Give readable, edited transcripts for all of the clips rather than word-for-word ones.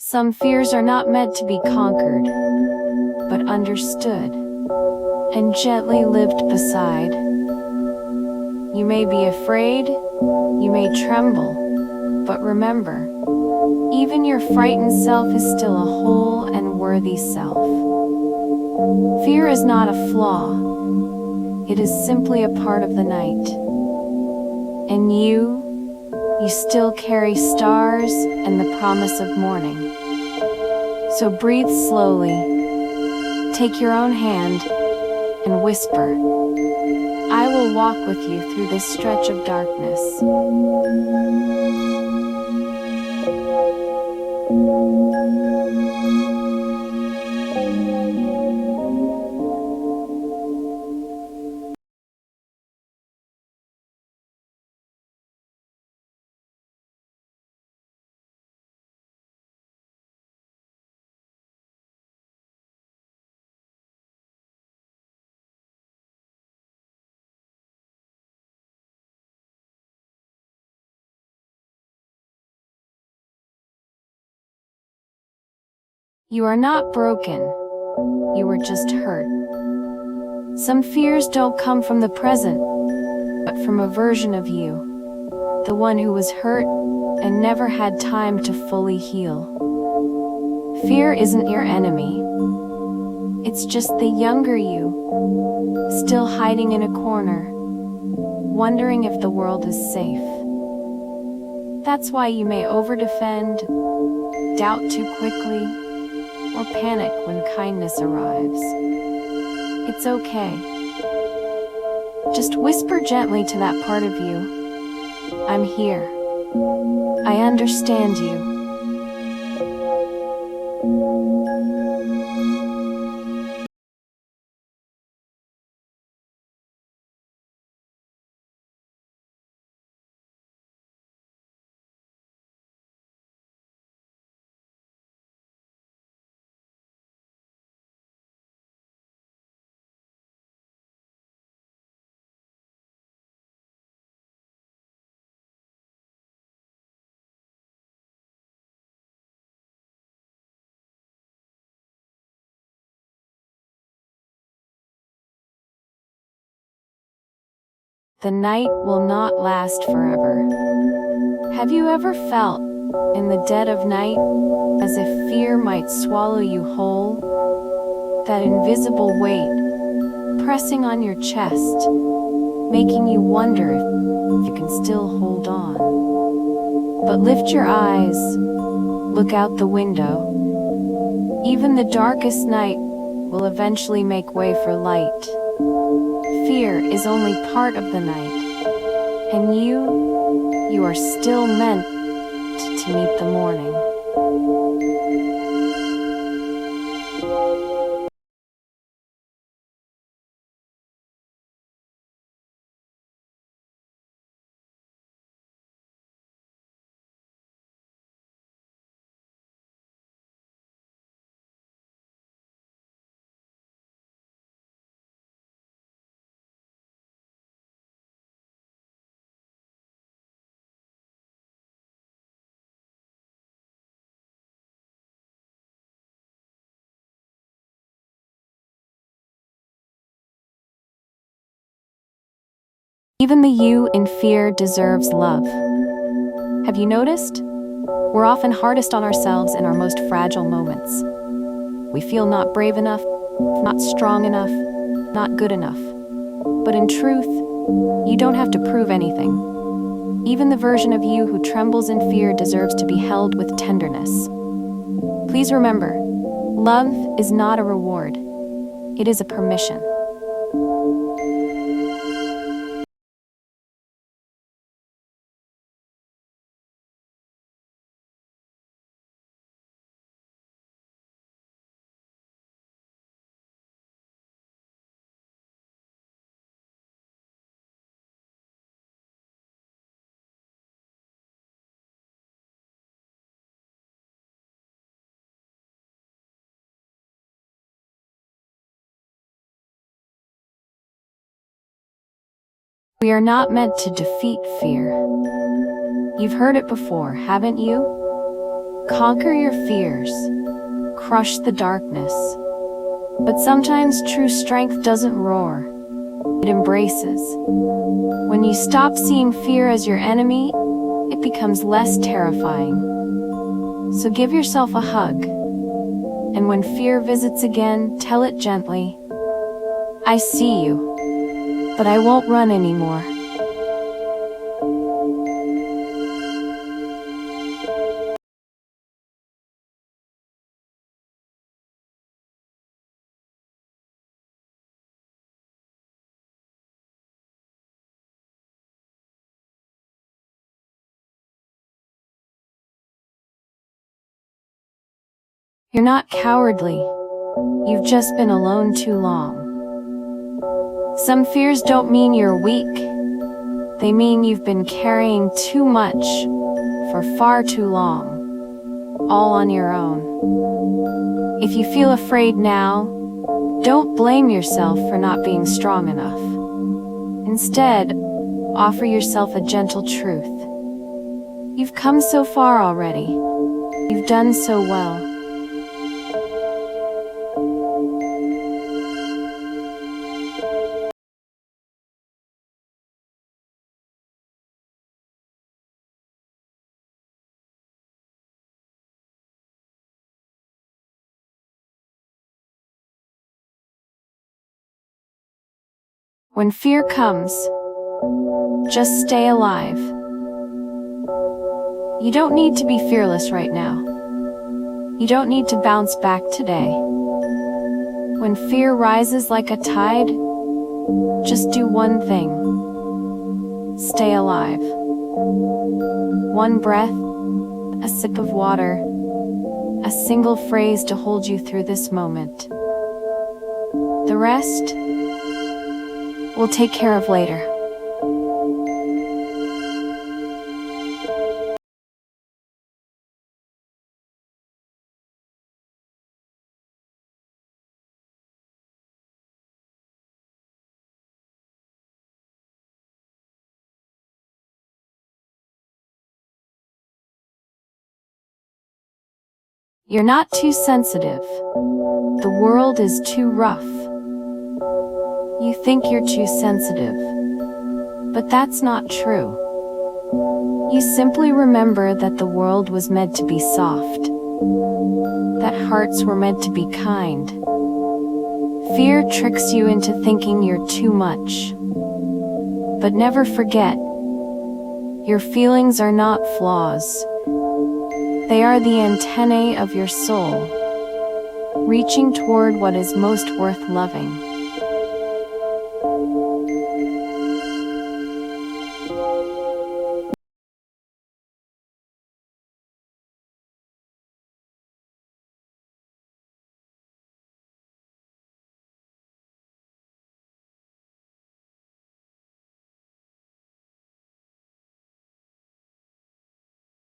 Some fears are not meant to be conquered, but understood and gently lived beside. You may be afraid, you may tremble, but remember, even your frightened self is still a whole and worthy self. Fear is not a flaw, it is simply a part of the night. And you still carry stars and the promise of morning. So breathe slowly, take your own hand, and whisper, I will walk with you through this stretch of darkness. You are not broken, you are just hurt. Some fears don't come from the present, but from a version of you, the one who was hurt and never had time to fully heal. Fear isn't your enemy, it's just the younger you, still hiding in a corner, wondering if the world is safe. That's why you may overdefend, doubt too quickly, or panic when kindness arrives. It's okay. Just whisper gently to that part of you, I'm here. I understand you. The night will not last forever. Have you ever felt, in the dead of night, as if fear might swallow you whole? That invisible weight, pressing on your chest, making you wonder if you can still hold on. But lift your eyes, look out the window. Even the darkest night will eventually make way for light. Fear is only part of the night, and you are still meant to meet the morning. Even the you in fear deserves love. Have you noticed? We're often hardest on ourselves in our most fragile moments. We feel not brave enough, not strong enough, not good enough. But in truth, you don't have to prove anything. Even the version of you who trembles in fear deserves to be held with tenderness. Please remember, love is not a reward. It is a permission. We are not meant to defeat fear. You've heard it before, haven't you? Conquer your fears. Crush the darkness. But sometimes true strength doesn't roar. It embraces. When you stop seeing fear as your enemy, it becomes less terrifying. So give yourself a hug. And when fear visits again, tell it gently, I see you, but I won't run anymore. You're not cowardly. You've just been alone too long. Some fears don't mean you're weak. They mean you've been carrying too much for far too long, all on your own. If you feel afraid now, don't blame yourself for not being strong enough. Instead, offer yourself a gentle truth. You've come so far already. You've done so well. When fear comes, just stay alive. You don't need to be fearless right now. You don't need to bounce back today. When fear rises like a tide, just do one thing. Stay alive. One breath, a sip of water, a single phrase to hold you through this moment. The rest, we'll take care of later. You're not too sensitive. The world is too rough. You think you're too sensitive, but that's not true. You simply remember that the world was meant to be soft, that hearts were meant to be kind. Fear tricks you into thinking you're too much. But never forget, your feelings are not flaws. They are the antennae of your soul, reaching toward what is most worth loving.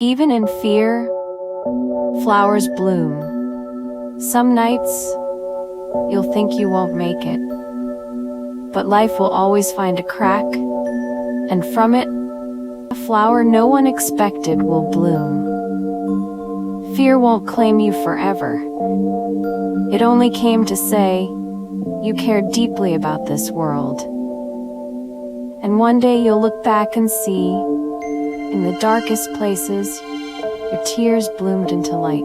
Even in fear, flowers bloom. Some nights, you'll think you won't make it. But life will always find a crack, and from it, a flower no one expected will bloom. Fear won't claim you forever. It only came to say, you care deeply about this world. And one day you'll look back and see, in the darkest places, your tears bloomed into light.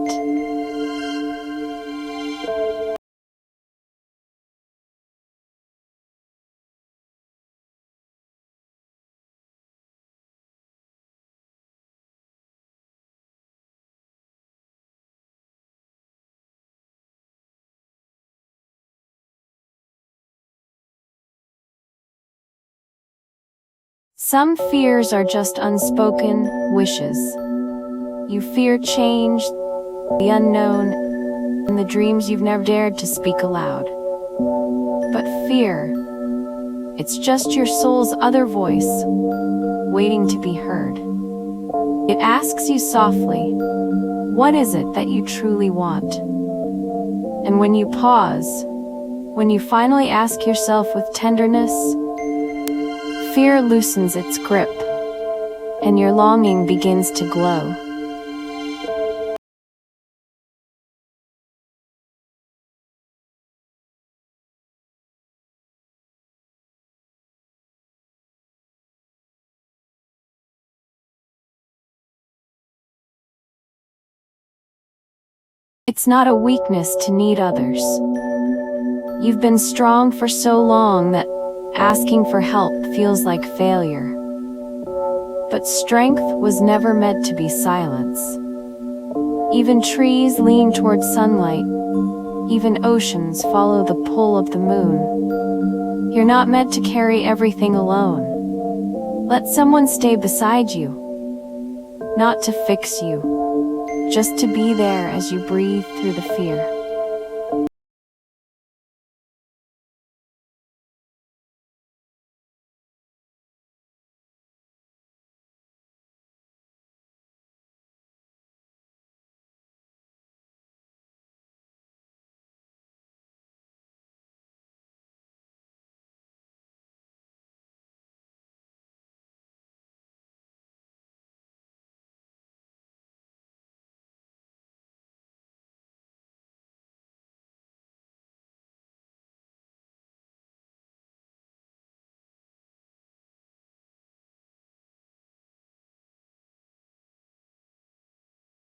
Some fears are just unspoken wishes. You fear change, the unknown, and the dreams you've never dared to speak aloud. But fear, it's just your soul's other voice, waiting to be heard. It asks you softly, what is it that you truly want? And when you pause, when you finally ask yourself with tenderness, fear loosens its grip, and your longing begins to glow. It's not a weakness to need others. You've been strong for so long that asking for help feels like failure. But strength was never meant to be silence. Even trees lean towards sunlight. Even oceans follow the pull of the moon. You're not meant to carry everything alone. Let someone stay beside you. Not to fix you, just to be there as you breathe through the fear.